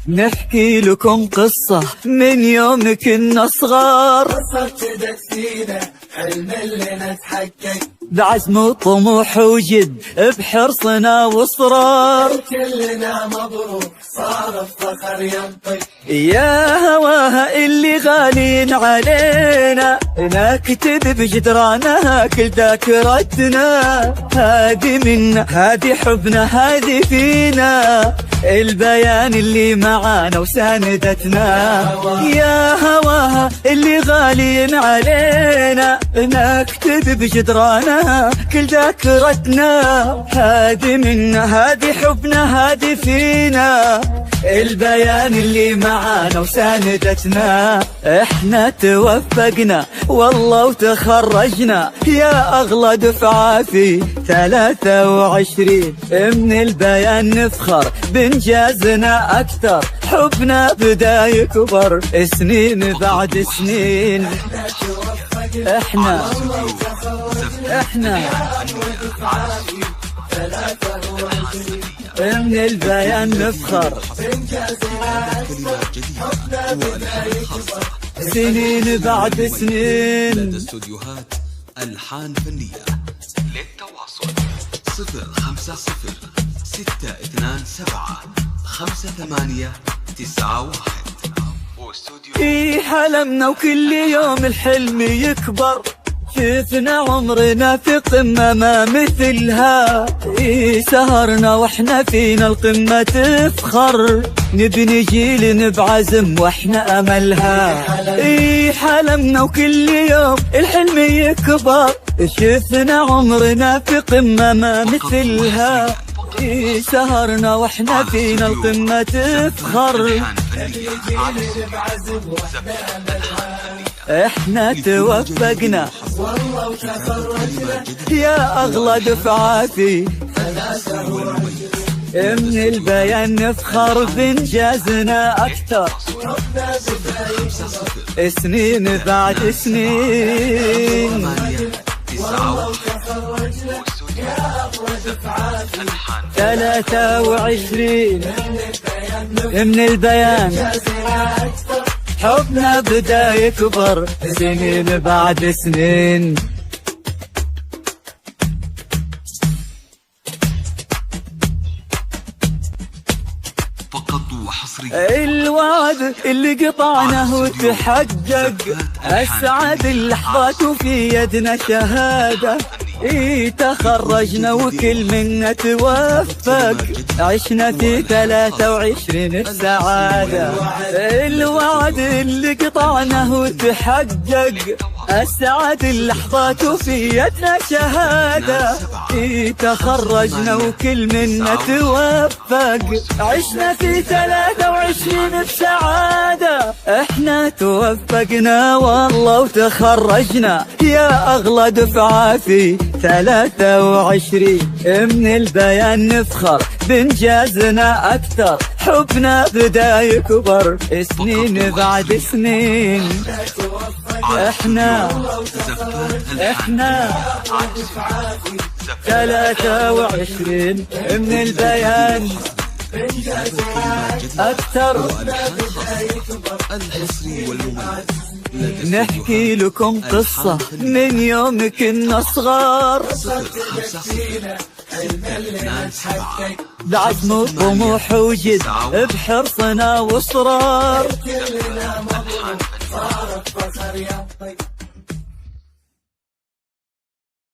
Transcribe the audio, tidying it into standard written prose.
نحكي لكم قصة من يوم كنا صغار، قصة ابتدت فينا حلم اللي نتحقق بعزم وطموح وجد بحرصنا واصرار. كلنا مبروك صار الفخر ينطق، يا هواها اللي غالين علينا نكتب بجدرانها كل ذاكرتنا. هادي منا هادي حبنا هادي فينا، البيان اللي معانا وساندتنا. يا هواها اللي غالين علينا نكتب بجدرانها كل ذاكرتنا. هادي منا هادي حبنا هادي فينا، البيان اللي معانا وساندتنا. احنا توفقنا والله وتخرجنا يا اغلى دفعة في 23. من البيان نفخر بانجازنا اكثر، حبنا بدا يكبر سنين بعد سنين. احنا من البيان نفخر سنين بعد سنين. لدى استوديوهات ألحان فنية. للتواصل 056275891. في حلمنا وكل يوم الحلم يكبر، شفنا عمرنا في قمة ما مثلها. سهرنا واحنا فينا القمة تفخر، نبني جيل بعزم واحنا املها. حلمنا وكل يوم الحلم يكبر، شفنا عمرنا في قمة ما مثلها. سهرنا واحنا فينا القمة تفخر، احنا توفقنا والله وتخرجنا يا اغلى دفعة في. من البيان نفخر بانجازنا اكثر، سنين بعد سنين. 23 من البيان حبنا بدا يكبر سنين بعد سنين. فقط وحصريا الوعد اللي قطعناه وتحقق، أسعد اللحظات وفي يدنا شهادة. تخرجنا وكل منا توفق، عشنا في 23 بسعادة. الوعد اللي قطعناه وتحقق، أسعد اللحظات وفي يدنا شهادة. تخرجنا وكل منا توفق، عشنا في 23 بسعادة. احنا توفقنا والله وتخرجنا يا اغلى دفعة في 23. من البيان نفخر بانجازنا اكثر، حبنا بدا يكبر سنين بعد سنين. احنا 23 من البيان أكثر. نحكي لكم قصة من يوم كنا صغار، بعزم وطموح وجد بحرصنا واصرار. كلنا مبروك صار الفخر ينطق.